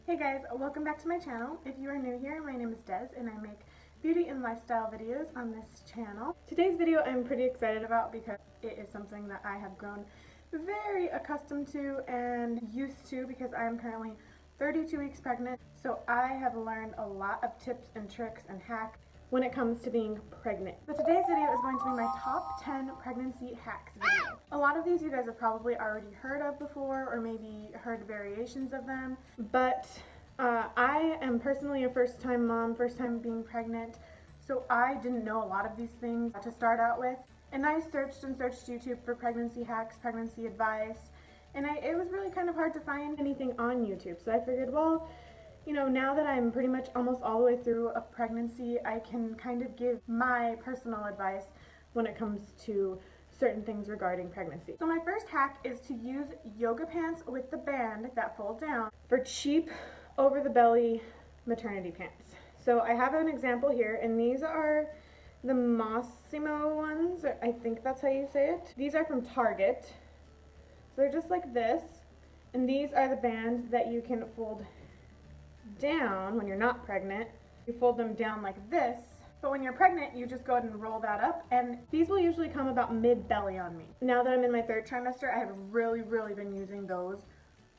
Hey guys, welcome back to my channel. If you are new here, my name is Des and I make beauty and lifestyle videos on this channel. Today's video I'm pretty excited about because it is something that I have grown very accustomed to and used to because I am currently 32 weeks pregnant. So I have learned a lot of tips and tricks and hacks when it comes to being pregnant. So today's video is going to be my top 10 pregnancy hacks video. A lot of these you guys have probably already heard of before or maybe heard variations of them, but I am personally a first-time mom, first time being pregnant, so I didn't know a lot of these things to start out with. And I searched and searched YouTube for pregnancy hacks, pregnancy advice, and it was really kind of hard to find anything on YouTube. So I figured, well, you know, now that I'm pretty much almost all the way through a pregnancy, I can kind of give my personal advice when it comes to certain things regarding pregnancy. So my first hack is to use yoga pants with the band that fold down for cheap over the belly maternity pants. So I have an example here, and these are the Massimo ones. I think that's how you say it. These are from Target. So they're just like this, and these are the bands that you can fold down when you're not pregnant. You fold them down like this, but when you're pregnant you just go ahead and roll that up, and these will usually come about mid-belly on me. Now that I'm in my third trimester, I have really been using those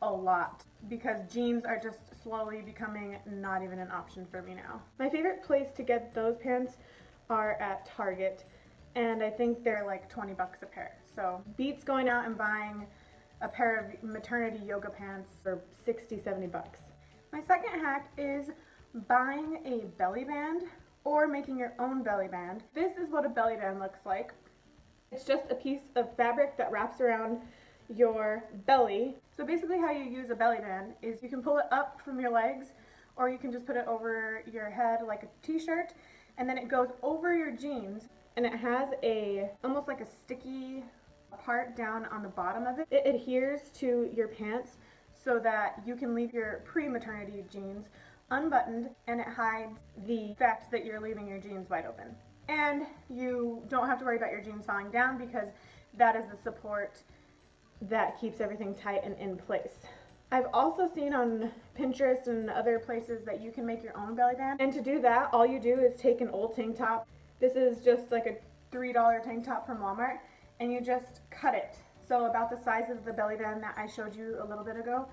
a lot because jeans are just slowly becoming not even an option for me now. My favorite place to get those pants are at Target, and I think they're like 20 bucks a pair. So beats going out and buying a pair of maternity yoga pants for 60-70 bucks. My second hack is buying a belly band or making your own belly band. This is what a belly band looks like. It's just a piece of fabric that wraps around your belly. So basically how you use a belly band is you can pull it up from your legs, or you can just put it over your head like a t-shirt, and then it goes over your jeans, and it has almost like a sticky part down on the bottom of it. It adheres to your pants so that you can leave your pre-maternity jeans unbuttoned, and it hides the fact that you're leaving your jeans wide open. And you don't have to worry about your jeans falling down because that is the support that keeps everything tight and in place. I've also seen on Pinterest and other places that you can make your own belly band, and to do that all you do is take an old tank top. This is just like a $3 tank top from Walmart, and you just cut it. So about the size of the belly band that I showed you a little bit ago,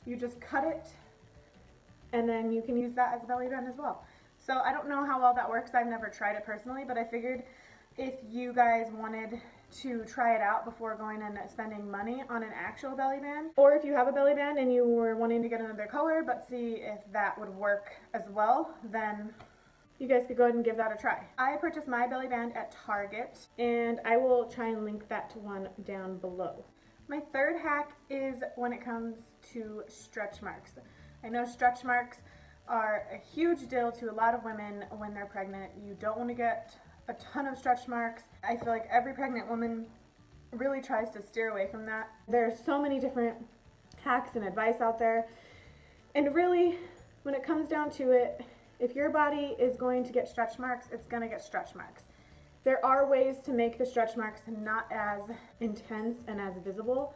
you just cut it, and then you can use that as a belly band as well. So I don't know how well that works. I've never tried it personally, but I figured if you guys wanted to try it out before going and spending money on an actual belly band, or if you have a belly band and you were wanting to get another color but see if that would work as well, then you guys could go ahead and give that a try. I purchased my belly band at Target, and I will try and link that to one down below. My third hack is when it comes to stretch marks. I know stretch marks are a huge deal to a lot of women when they're pregnant. You don't want to get a ton of stretch marks. I feel like every pregnant woman really tries to steer away from that. There's so many different hacks and advice out there, and really when it comes down to it, if your body is going to get stretch marks, it's going to get stretch marks. There are ways to make the stretch marks not as intense and as visible,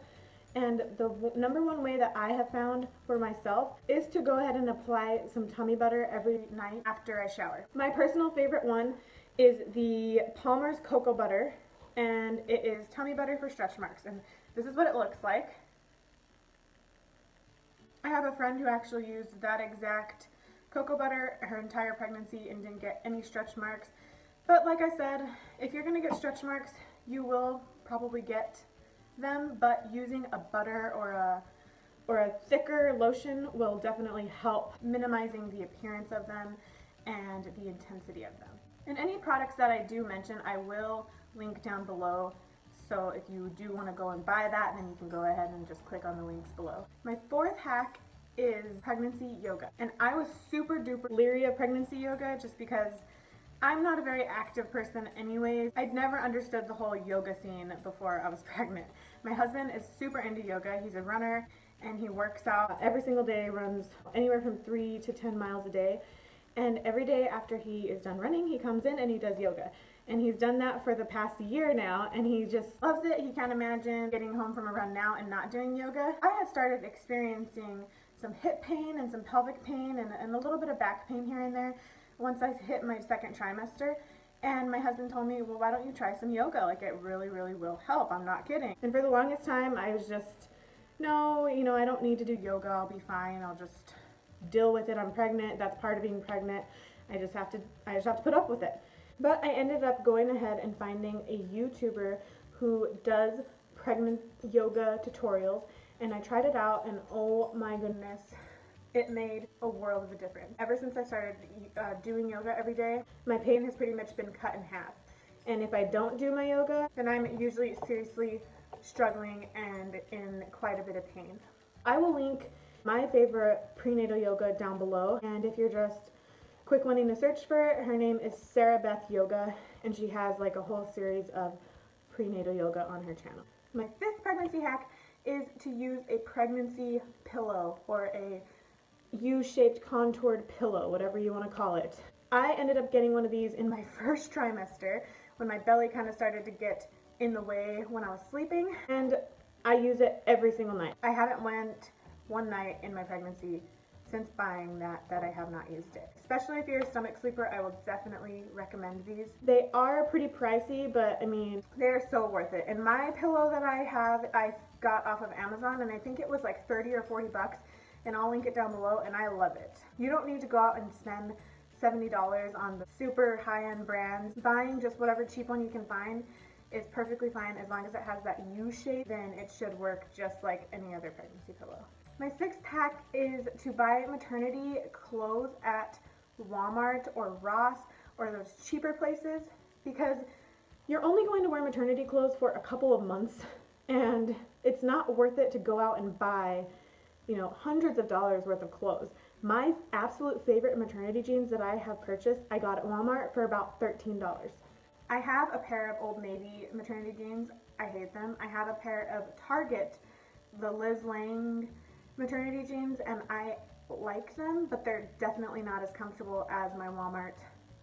and the number one way that I have found for myself is to go ahead and apply some tummy butter every night after I shower. My personal favorite one is the Palmer's Cocoa Butter, and it is tummy butter for stretch marks, and this is what it looks like. I have a friend who actually used that exact cocoa butter her entire pregnancy and didn't get any stretch marks. But like I said, if you're going to get stretch marks, you will probably get them, but using a butter or a thicker lotion will definitely help minimizing the appearance of them and the intensity of them. And any products that I do mention, I will link down below. So if you do want to go and buy that, then you can go ahead and just click on the links below. My fourth hack is pregnancy yoga. And I was super duper leery of pregnancy yoga just because I'm not a very active person anyways. I'd never understood the whole yoga scene before I was pregnant. My husband is super into yoga. He's a runner and he works out every single day, runs anywhere from 3 to 10 miles a day. And every day after he is done running, he comes in and he does yoga. And he's done that for the past year now, and he just loves it. He can't imagine getting home from a run now and not doing yoga. I have started experiencing some hip pain and some pelvic pain and a little bit of back pain here and there once I hit my second trimester. And my husband told me, well, why don't you try some yoga? Like, it really, really will help. I'm not kidding. And for the longest time, I was just, no, you know, I don't need to do yoga. I'll be fine. I'll just deal with it. I'm pregnant. That's part of being pregnant. I just have to put up with it. But I ended up going ahead and finding a YouTuber who does pregnant yoga tutorials, and I tried it out, and oh my goodness, it made a world of a difference. Ever since I started doing yoga every day, my pain has pretty much been cut in half. And if I don't do my yoga, then I'm usually seriously struggling and in quite a bit of pain. I will link my favorite prenatal yoga down below, and if you're just quick wanting to search for it, her name is Sarah Beth Yoga, and she has like a whole series of prenatal yoga on her channel. My fifth pregnancy hack is to use a pregnancy pillow, or a U-shaped contoured pillow, whatever you want to call it. I ended up getting one of these in my first trimester when my belly kind of started to get in the way when I was sleeping, and I use it every single night. I haven't went one night in my pregnancy since buying that I have not used it. Especially if you're a stomach sleeper, I will definitely recommend these. They are pretty pricey, but I mean, they're so worth it. And my pillow that I have, I got off of Amazon, and I think it was like 30 or 40 bucks, and I'll link it down below, and I love it. You don't need to go out and spend $70 on the super high-end brands. Buying just whatever cheap one you can find is perfectly fine. As long as it has that U shape, then it should work just like any other pregnancy pillow. My sixth hack is to buy maternity clothes at Walmart or Ross or those cheaper places, because you're only going to wear maternity clothes for a couple of months, and it's not worth it to go out and buy, you know, hundreds of dollars worth of clothes. My absolute favorite maternity jeans that I have purchased, I got at Walmart for about $13. I have a pair of Old Navy maternity jeans. I hate them. I have a pair of Target, the Liz Lang maternity jeans, and I like them, but they're definitely not as comfortable as my Walmart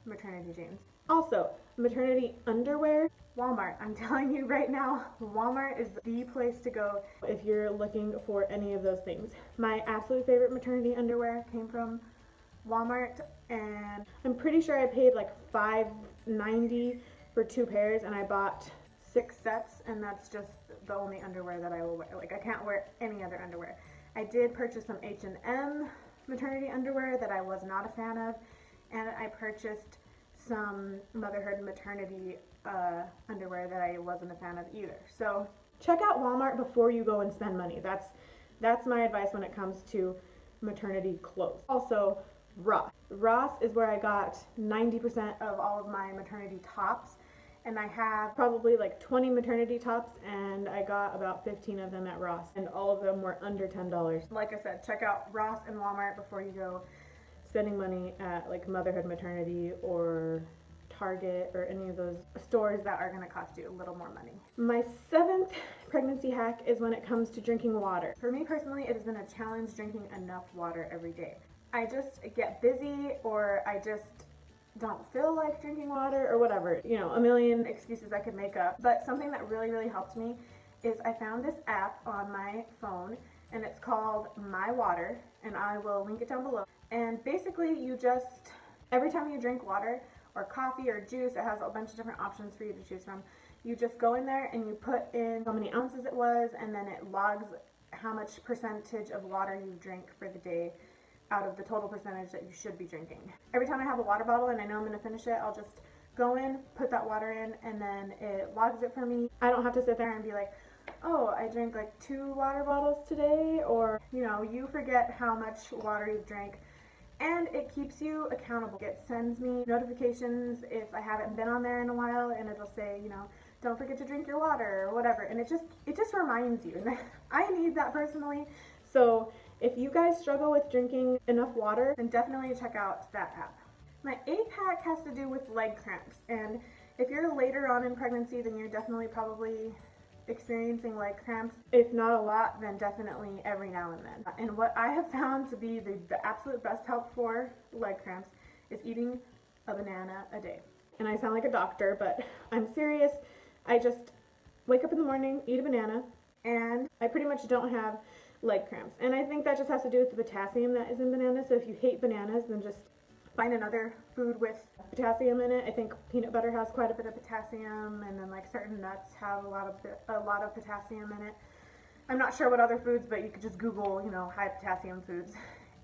maternity jeans. Also, maternity underwear, Walmart. I'm telling you right now, Walmart is the place to go if you're looking for any of those things. My absolute favorite maternity underwear came from Walmart, and I'm pretty sure I paid like $5.90 for 2 pairs, and I bought 6 sets, and that's just the only underwear that I will wear. Like, I can't wear any other underwear. I did purchase some H&M maternity underwear that I was not a fan of, and I purchased some motherhood maternity underwear that I wasn't a fan of either. So check out Walmart before you go and spend money. That's my advice when it comes to maternity clothes. Also, Ross. Ross is where I got 90% of all of my maternity tops, and I have probably like 20 maternity tops, and I got about 15 of them at Ross, and all of them were under $10. Like I said, check out Ross and Walmart before you go spending money at like Motherhood Maternity or Target or any of those stores that are going to cost you a little more money. My 7th pregnancy hack is when it comes to drinking water. For me personally, it has been a challenge drinking enough water every day. I just get busy, or I just don't feel like drinking water, or whatever, you know, a million excuses I could make up. But something that really helped me is I found this app on my phone, and it's called My Water, and I will link it down below. And basically, you just, every time you drink water or coffee or juice, it has a bunch of different options for you to choose from. You just go in there and you put in how many ounces it was, and then it logs how much percentage of water you drink for the day out of the total percentage that you should be drinking. Every time I have a water bottle and I know I'm going to finish it, I'll just go in, put that water in, and then it logs it for me. I don't have to sit there and be like, oh, I drank like 2 water bottles today, or, you know, you forget how much water you've drank. And it keeps you accountable. It sends me notifications if I haven't been on there in a while, and it'll say, you know, don't forget to drink your water or whatever. And it just reminds you. And I need that personally. So if you guys struggle with drinking enough water, then definitely check out that app. My 8th hack has to do with leg cramps. And if you're later on in pregnancy, then you're definitely probably experiencing leg cramps. If not a lot, then definitely every now and then. And what I have found to be the absolute best help for leg cramps is eating a banana a day. And I sound like a doctor, but I'm serious. I just wake up in the morning, eat a banana, and I pretty much don't have leg cramps. And I think that just has to do with the potassium that is in bananas. So if you hate bananas, then just find another food with potassium in it. I think peanut butter has quite a bit of potassium, and then like certain nuts have a lot of potassium in it. I'm not sure what other foods, but you could just Google, you know, high potassium foods,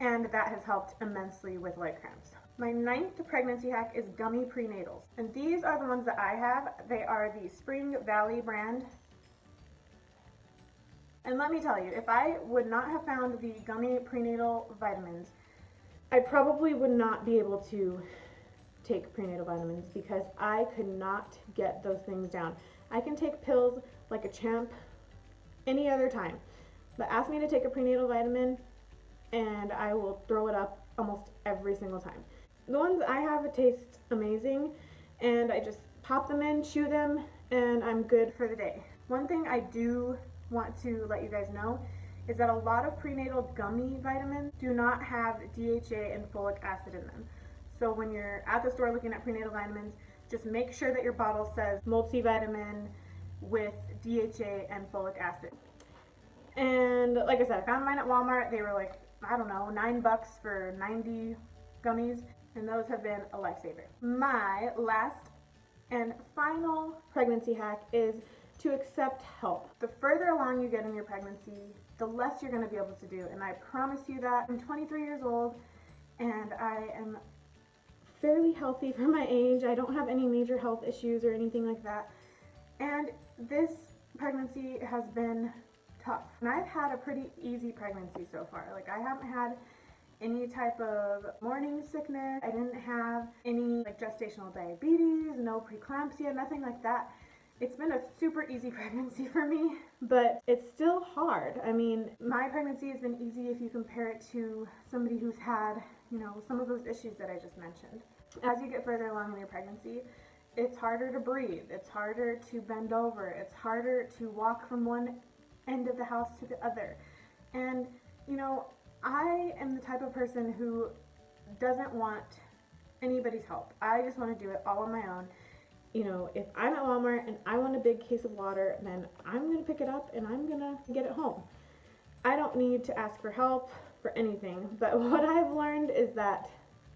and that has helped immensely with leg cramps. My 9th pregnancy hack is Gummy Prenatals, and these are the ones that I have. They are the Spring Valley brand. And let me tell you, if I would not have found the Gummy Prenatal vitamins, I probably would not be able to take prenatal vitamins because I could not get those things down. I can take pills like a champ any other time, but ask me to take a prenatal vitamin and I will throw it up almost every single time. The ones I have taste amazing, and I just pop them in, chew them, and I'm good for the day. One thing I do want to let you guys know is that a lot of prenatal gummy vitamins do not have DHA and folic acid in them. So when you're at the store looking at prenatal vitamins, just make sure that your bottle says multivitamin with DHA and folic acid. And like I said, I found mine at Walmart. They were like, I don't know, $9 for 90 gummies, and those have been a lifesaver. My last and final pregnancy hack is to accept help. The further along you get in your pregnancy, the less you're going to be able to do, and I promise you that. I'm 23 years old, and I am fairly healthy for my age. I don't have any major health issues or anything like that, and this pregnancy has been tough. And I've had a pretty easy pregnancy so far. Like, I haven't had any type of morning sickness. I didn't have any like gestational diabetes, no preeclampsia, nothing like that. It's been a super easy pregnancy for me, but it's still hard. I mean, my pregnancy has been easy if you compare it to somebody who's had, you know, some of those issues that I just mentioned. As you get further along in your pregnancy, it's harder to breathe, it's harder to bend over, it's harder to walk from one end of the house to the other. And, you know, I am the type of person who doesn't want anybody's help. I just want to do it all on my own. You know, if I'm at Walmart and I want a big case of water, then I'm going to pick it up and I'm going to get it home. I don't need to ask for help for anything, but what I've learned is that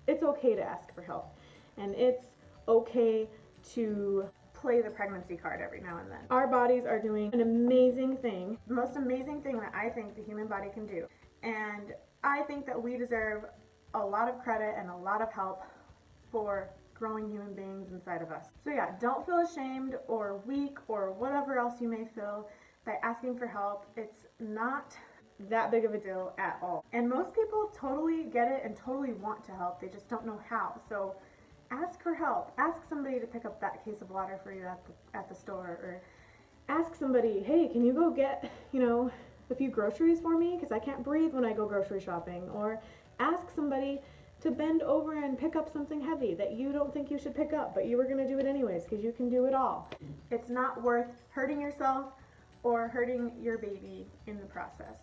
it's okay to ask for help, and it's okay to play the pregnancy card every now and then. Our bodies are doing an amazing thing, the most amazing thing that I think the human body can do, and I think that we deserve a lot of credit and a lot of help for growing human beings inside of us. So yeah, don't feel ashamed or weak or whatever else you may feel by asking for help. It's not that big of a deal at all. And most people totally get it and totally want to help. They just don't know how. So ask for help. Ask somebody to pick up that case of water for you at the store, or ask somebody, hey, can you go get, you know, a few groceries for me because I can't breathe when I go grocery shopping. Or ask somebody to bend over and pick up something heavy that you don't think you should pick up, but you were going to do it anyways because you can do it all. It's not worth hurting yourself or hurting your baby in the process.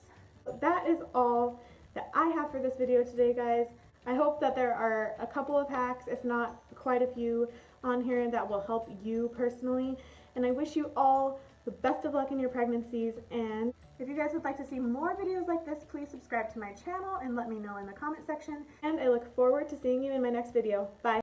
That is all that I have for this video today, guys. I hope that there are a couple of hacks, if not quite a few, on here that will help you personally. And I wish you all the best of luck in your pregnancies. And if you guys would like to see more videos like this, please subscribe to my channel and let me know in the comment section. And I look forward to seeing you in my next video. Bye.